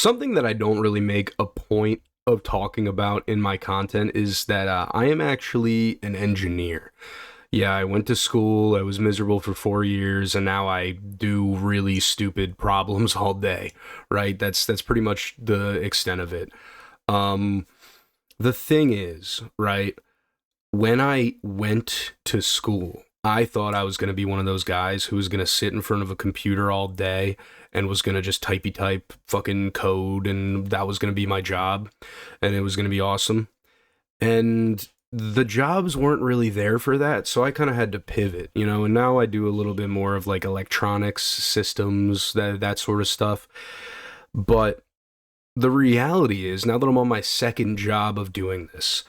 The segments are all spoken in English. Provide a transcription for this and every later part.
Something that I don't really make a point of talking about in my content is that I am actually an engineer. Yeah, I went to school, I was miserable for 4 years, and now I do really stupid problems all day, right? That's pretty much the extent of it. Um, the thing is, right, when I went to school, I thought I was going to be one of those guys who was going to sit in front of a computer all day and was going to just typey type fucking code, and that was going to be my job, and it was going to be awesome. And the jobs weren't really there for that, so I kind of had to pivot, and now I do a little bit more of like electronics, systems, that sort of stuff. But the reality is, now that I'm on my second job of doing this,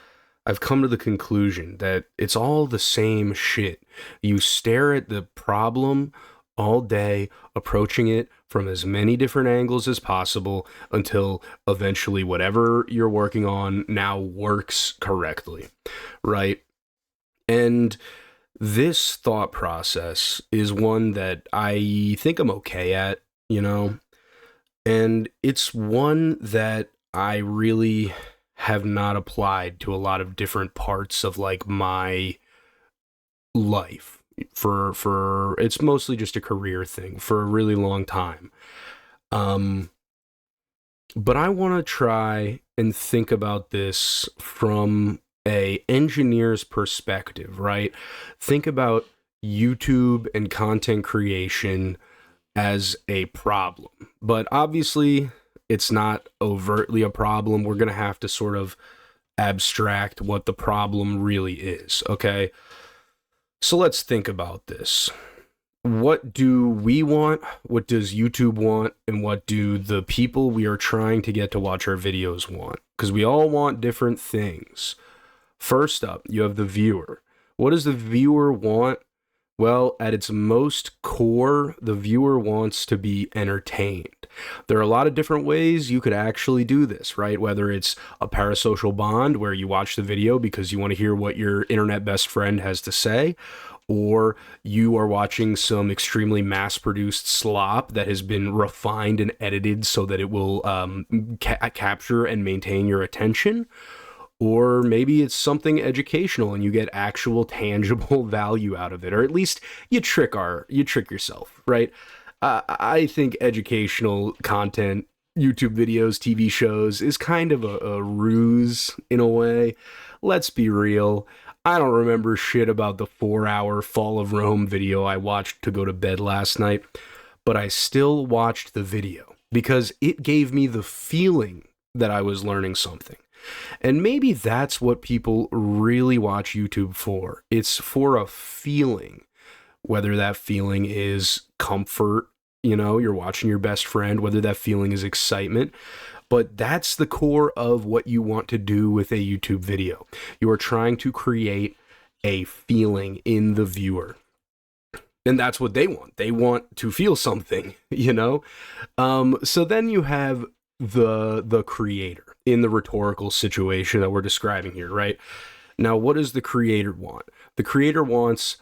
I've come to the conclusion that it's all the same shit. You stare at the problem all day, approaching it from as many different angles as possible until eventually whatever you're working on now works correctly, right? And this thought process is one that I think I'm okay at, and it's one that I really have not applied to a lot of different parts of like my life. For it's mostly just a career thing for a really long time. Um but I want to try and think about this from a engineer's perspective, right? Think about YouTube and content creation as a problem. But obviously, it's not overtly a problem. We're going to have to sort of abstract what the problem really is, okay? So let's think about this. What do we want? What does YouTube want? And what do the people we are trying to get to watch our videos want? Because we all want different things. First up, you have the viewer. What does the viewer want? Well, at its most core, the viewer wants to be entertained. There are a lot of different ways you could actually do this, right? Whether it's a parasocial bond where you watch the video because you want to hear what your internet best friend has to say, or you are watching some extremely mass-produced slop that has been refined and edited so that it will capture and maintain your attention. Or maybe it's something educational and you get actual tangible value out of it, or at least you trick yourself, right? I think educational content, YouTube videos, TV shows, is kind of a ruse in a way. Let's be real. I don't remember shit about the 4-hour Fall of Rome video I watched to go to bed last night, but I still watched the video because it gave me the feeling that I was learning something. And maybe that's what people really watch YouTube for. It's for a feeling, whether that feeling is comfort, you're watching your best friend, whether that feeling is excitement. But that's the core of what you want to do with a YouTube video. You are trying to create a feeling in the viewer. And that's what they want. They want to feel something, So then you have the creator in the rhetorical situation that we're describing here, right? Now, what does the creator want? The creator wants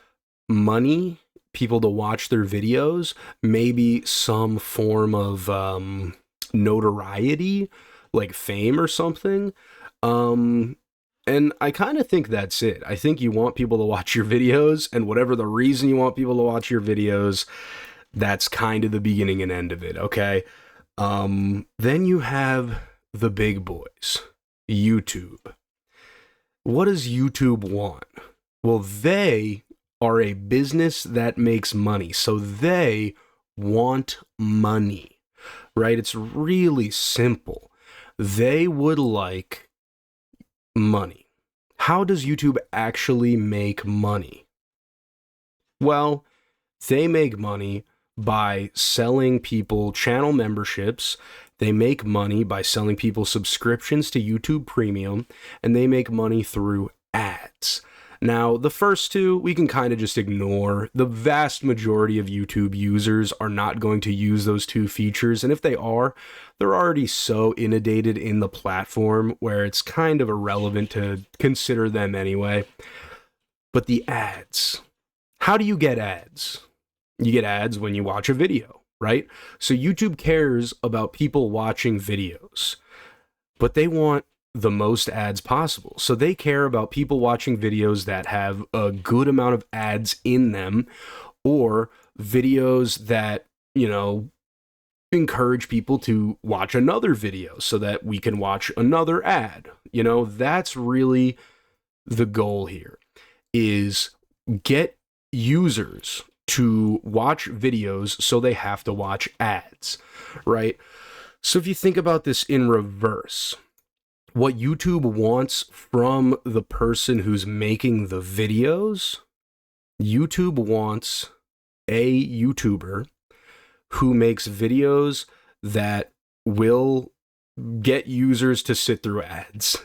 money, people to watch their videos, maybe some form of notoriety, like fame or something. And I kind of think that's it. I think you want people to watch your videos, and whatever the reason you want people to watch your videos, that's kind of the beginning and end of it, okay? Then you have the big boys, YouTube. What does YouTube want? Well, they are a business that makes money, so they want money, right? It's really simple. They would like money. How does YouTube actually make money? Well, they make money by selling people channel memberships. They make money by selling people subscriptions to YouTube Premium, and they make money through ads. Now, the first two, we can kind of just ignore. The vast majority of YouTube users are not going to use those two features, and if they are, they're already so inundated in the platform where it's kind of irrelevant to consider them anyway. But the ads. How do you get ads? You get ads when you watch a video, right? So YouTube cares about people watching videos, but they want the most ads possible. So they care about people watching videos that have a good amount of ads in them, or videos that, you know, encourage people to watch another video so that we can watch another ad. You know, that's really the goal here, is get users to watch videos so they have to watch ads, right? So if you think about this in reverse, what YouTube wants from the person who's making the videos, YouTube wants a YouTuber who makes videos that will get users to sit through ads.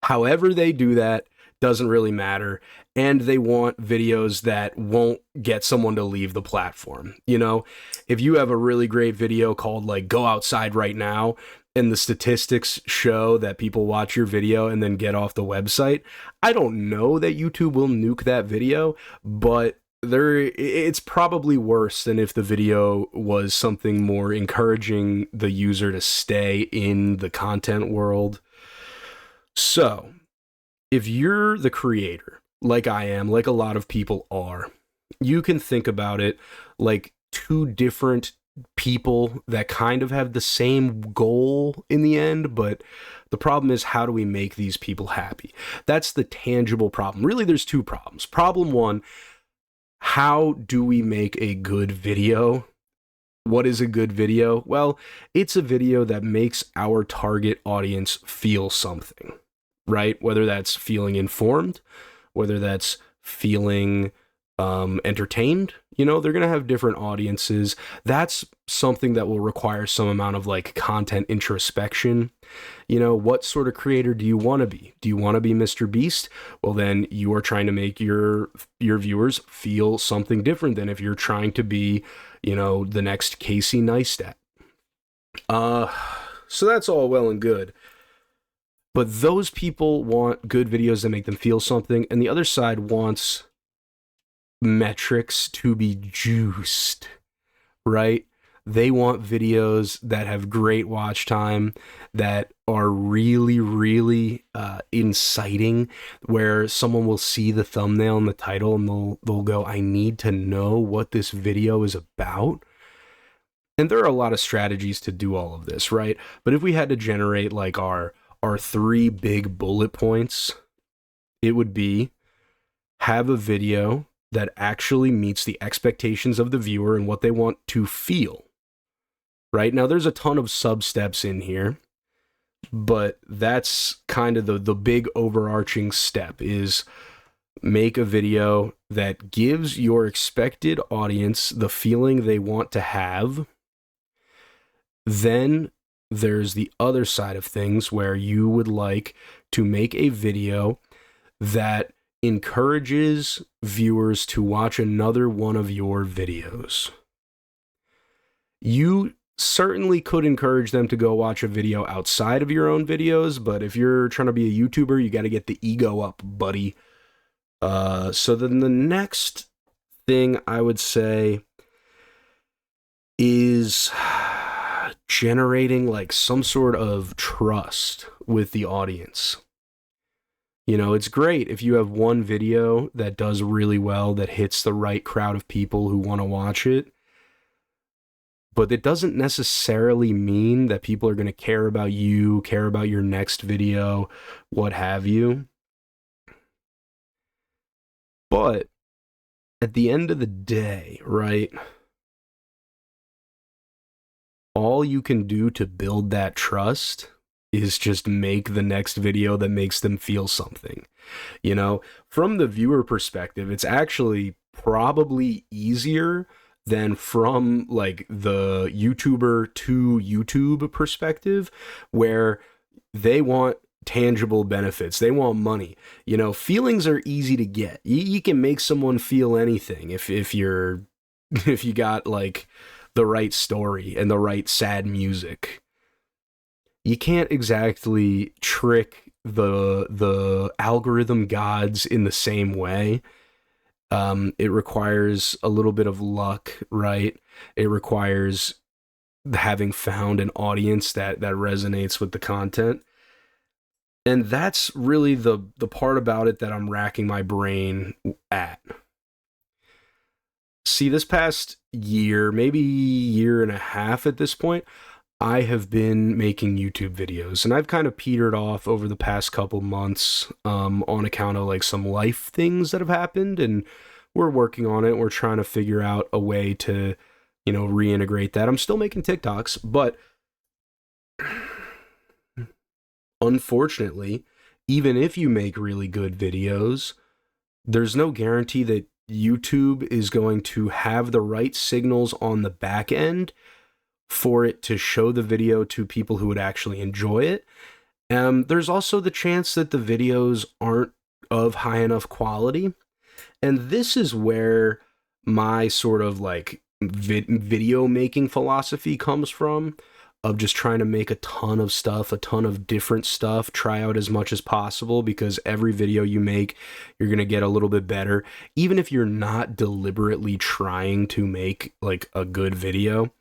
However they do that doesn't really matter. And they want videos that won't get someone to leave the platform. You know, if you have a really great video called like "Go Outside Right Now," and the statistics show that people watch your video and then get off the website, I don't know that YouTube will nuke that video, but it's probably worse than if the video was something more encouraging the user to stay in the content world. So, if you're the creator, like I am, like a lot of people are, you can think about it like two different people that kind of have the same goal in the end, but the problem is, how do we make these people happy? That's the tangible problem. Really, there's two problems. Problem one, how do we make a good video? What is a good video? Well, it's a video that makes our target audience feel something, right? Whether that's feeling informed, whether that's feeling entertained, you know, they're going to have different audiences. That's something that will require some amount of like content introspection. You know, what sort of creator do you want to be? Do you want to be Mr. Beast? Well, then you are trying to make your viewers feel something different than if you're trying to be, you know, the next Casey Neistat. So that's all well and good. But those people want good videos that make them feel something, and the other side wants metrics to be juiced, right? They want videos that have great watch time, that are really, really inciting, where someone will see the thumbnail and the title and they'll go, I need to know what this video is about. And there are a lot of strategies to do all of this, right? But if we had to generate like our three big bullet points, it would be have a video that actually meets the expectations of the viewer and what they want to feel. Right? Now, there's a ton of sub-steps in here, but that's kind of the big overarching step, is make a video that gives your expected audience the feeling they want to have. Then there's the other side of things, where you would like to make a video that encourages viewers to watch another one of your videos. You certainly could encourage them to go watch a video outside of your own videos, but if you're trying to be a YouTuber, you got to get the ego up, buddy. So then the next thing I would say is generating like some sort of trust with the audience. You know, it's great if you have one video that does really well, that hits the right crowd of people who want to watch it. But it doesn't necessarily mean that people are going to care about you, care about your next video, what have you. But at the end of the day, right, all you can do to build that trust is just make the next video that makes them feel something. You know, from the viewer perspective, it's actually probably easier than from like the YouTuber to YouTube perspective, where they want tangible benefits. They want money. You know, feelings are easy to get. You can make someone feel anything if you got like the right story and the right sad music. You can't exactly trick the algorithm gods in the same way. It requires a little bit of luck, right? It requires having found an audience that resonates with the content. And that's really the part about it that I'm racking my brain at. See, this past year, maybe year and a half at this point, I have been making YouTube videos, and I've kind of petered off over the past couple months, on account of like some life things that have happened, and we're working on it. We're trying to figure out a way to, reintegrate that. I'm still making TikToks, but unfortunately, even if you make really good videos, there's no guarantee that YouTube is going to have the right signals on the back end for it to show the video to people who would actually enjoy it. There's also the chance that the videos aren't of high enough quality. And this is where my sort of like video making philosophy comes from, of just trying to make a ton of stuff, a ton of different stuff, try out as much as possible, because every video you make, you're going to get a little bit better. Even if you're not deliberately trying to make like a good video,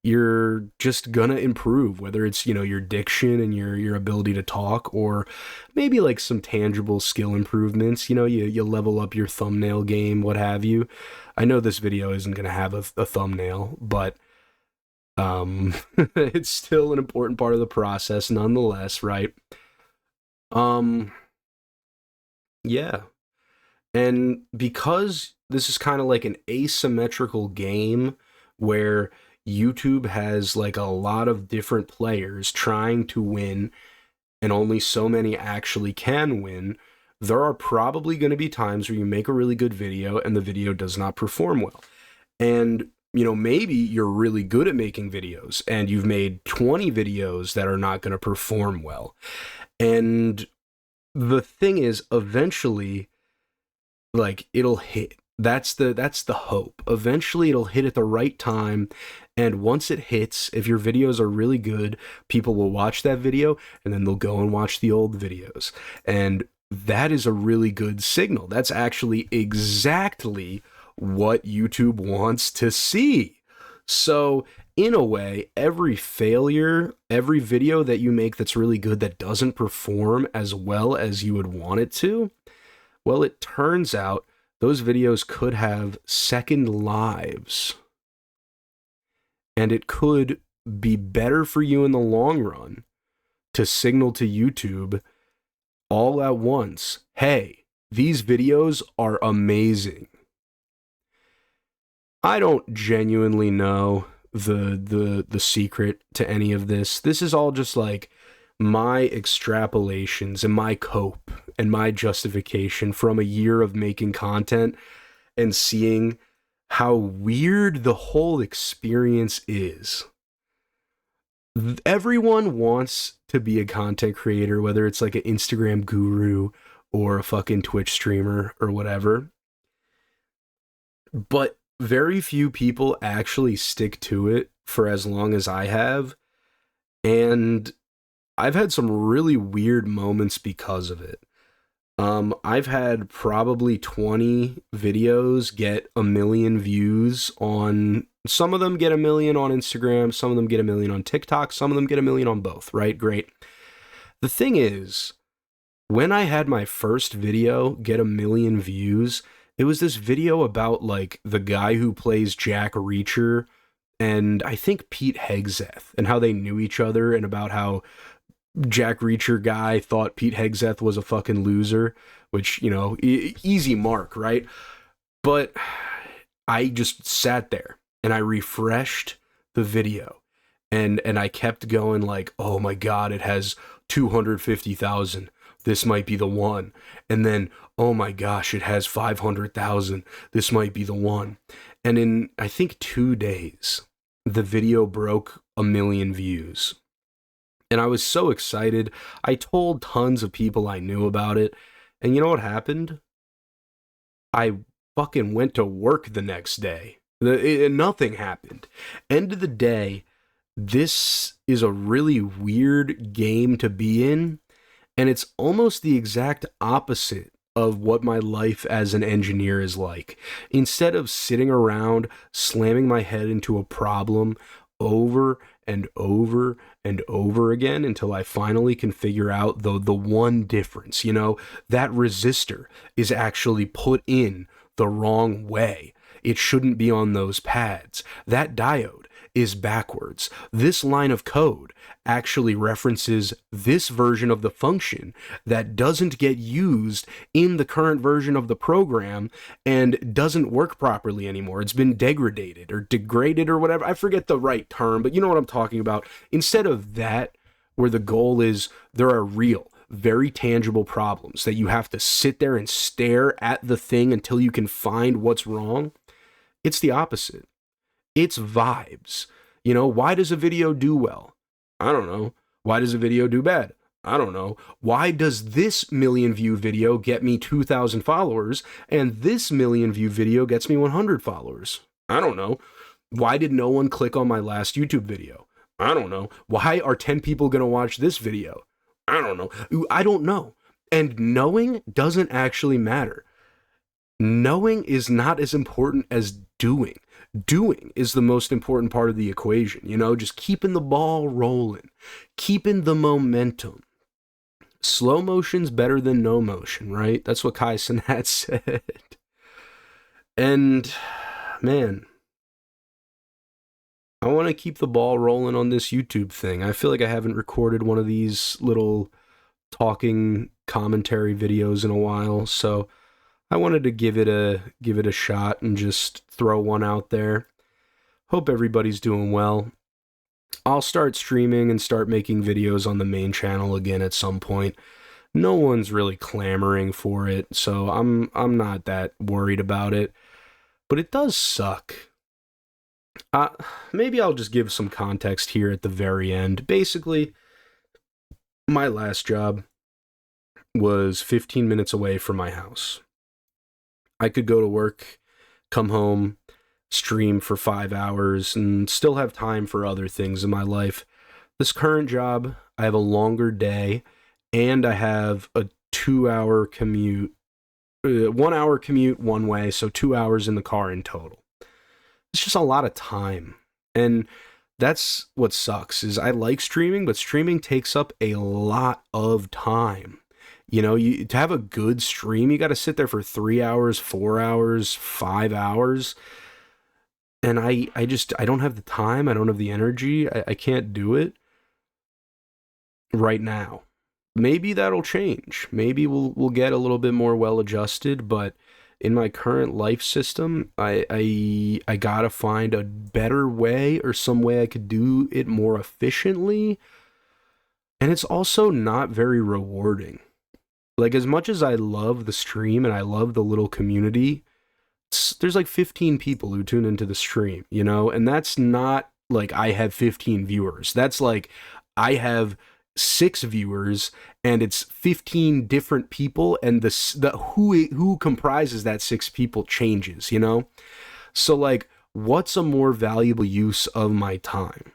you're just gonna improve, whether it's, your diction and your ability to talk, or maybe like some tangible skill improvements. You level up your thumbnail game, what have you. I know this video isn't gonna have a thumbnail, but it's still an important part of the process nonetheless, right? Yeah. And because this is kind of like an asymmetrical game where YouTube has like a lot of different players trying to win, and only so many actually can win, there are probably going to be times where you make a really good video and the video does not perform well. And, maybe you're really good at making videos and you've made 20 videos that are not going to perform well. And the thing is, eventually, like, it'll hit. That's the hope. Eventually it'll hit at the right time, and once it hits, if your videos are really good, people will watch that video and then they'll go and watch the old videos. And that is a really good signal. That's actually exactly what YouTube wants to see. So, in a way, every failure, every video that you make that's really good that doesn't perform as well as you would want it to, well, it turns out those videos could have second lives. And it could be better for you in the long run to signal to YouTube all at once, hey, these videos are amazing. I don't genuinely know the secret to any of this. This is all just like my extrapolations and my cope and my justification from a year of making content and seeing how weird the whole experience is. Everyone wants to be a content creator, whether it's like an Instagram guru or a fucking Twitch streamer or whatever. But very few people actually stick to it for as long as I have. And I've had some really weird moments because of it. I've had probably 20 videos get 1 million views on, some of them get 1 million on Instagram, some of them get 1 million on TikTok, some of them get 1 million on both, right? Great. The thing is, when I had my first video get 1 million views, it was this video about like the guy who plays Jack Reacher and I think Pete Hegseth, and how they knew each other, and about how Jack Reacher guy thought Pete Hegseth was a fucking loser, which, easy mark, right? But I just sat there and I refreshed the video, and I kept going like, oh my God, it has 250,000. This might be the one. And then, oh my gosh, it has 500,000. This might be the one. And in, I think, 2 days, the video broke 1 million views. And I was so excited. I told tons of people I knew about it. And you know what happened? I fucking went to work the next day. Nothing happened. End of the day, this is a really weird game to be in. And it's almost the exact opposite of what my life as an engineer is like. Instead of sitting around slamming my head into a problem over and over and over again until I finally can figure out the one difference, that resistor is actually put in the wrong way. It shouldn't be on those pads. That diode is backwards. This line of code actually references this version of the function that doesn't get used in the current version of the program and doesn't work properly anymore. It's been degraded or whatever. I forget the right term, but you know what I'm talking about. Instead of that, where the goal is there are real, very tangible problems that you have to sit there and stare at the thing until you can find what's wrong, it's the opposite. It's vibes. Why does a video do well? I don't know. Why does a video do bad? I don't know. Why does this million view video get me 2,000 followers and this million view video gets me 100 followers? I don't know. Why did no one click on my last YouTube video? I don't know. Why are 10 people going to watch this video? I don't know. I don't know. And knowing doesn't actually matter. Knowing is not as important as doing. Doing is the most important part of the equation, just keeping the ball rolling, keeping the momentum. Slow motion's better than no motion, right? That's what Kai Cenat said. And, man, I want to keep the ball rolling on this YouTube thing. I feel like I haven't recorded one of these little talking commentary videos in a while, so I wanted to give it a shot and just throw one out there. Hope everybody's doing well. I'll start streaming and start making videos on the main channel again at some point. No one's really clamoring for it, so I'm not that worried about it. But it does suck. Maybe I'll just give some context here at the very end. Basically, my last job was 15 minutes away from my house. I could go to work, come home, stream for 5 hours, and still have time for other things in my life. This current job, I have a longer day, and I have a 2-hour commute, 1 hour commute one way, so 2 hours in the car in total. It's just a lot of time, and that's what sucks, is I like streaming, but streaming takes up a lot of time. To have a good stream, you got to sit there for 3 hours, 4 hours, 5 hours. And I don't have the time. I don't have the energy. I can't do it right now. Maybe that'll change. Maybe we'll get a little bit more well adjusted, but in my current life system, I gotta find a better way or some way I could do it more efficiently. And it's also not very rewarding. Like, as much as I love the stream and I love the little community, there's like 15 people who tune into the stream, and that's not like I have 15 viewers. That's like I have 6 viewers and it's 15 different people, and the who comprises that 6 people changes, So like, what's a more valuable use of my time?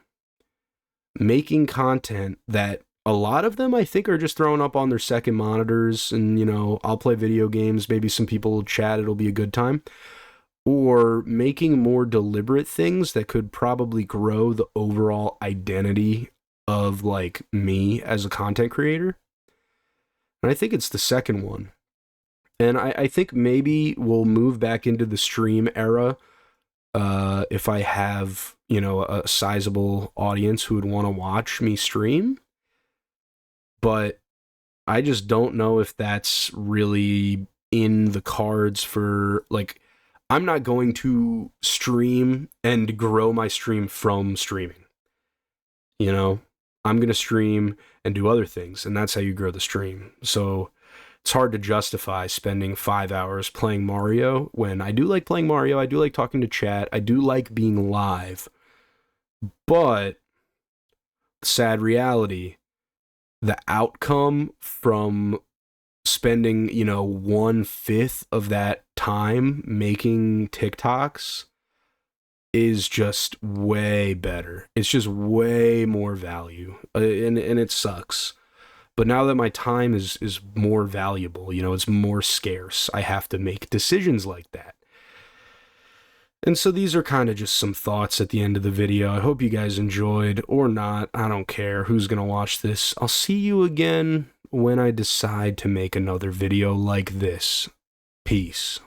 Making content that a lot of them, I think, are just throwing up on their second monitors and, I'll play video games, maybe some people will chat, it'll be a good time. Or making more deliberate things that could probably grow the overall identity of, like, me as a content creator. And I think it's the second one. And I think maybe we'll move back into the stream era if I have, a sizable audience who would want to watch me stream. But I just don't know if that's really in the cards for, like, I'm not going to stream and grow my stream from streaming. I'm going to stream and do other things, and that's how you grow the stream. So it's hard to justify spending 5 hours playing Mario when I do like playing Mario, I do like talking to chat, I do like being live. But sad reality, the outcome from spending, 1/5 of that time making TikToks is just way better. It's just way more value. And it sucks. But now that my time is more valuable, you know, it's more scarce, I have to make decisions like that. And so these are kind of just some thoughts at the end of the video. I hope you guys enjoyed, or not. I don't care who's going to watch this. I'll see you again when I decide to make another video like this. Peace.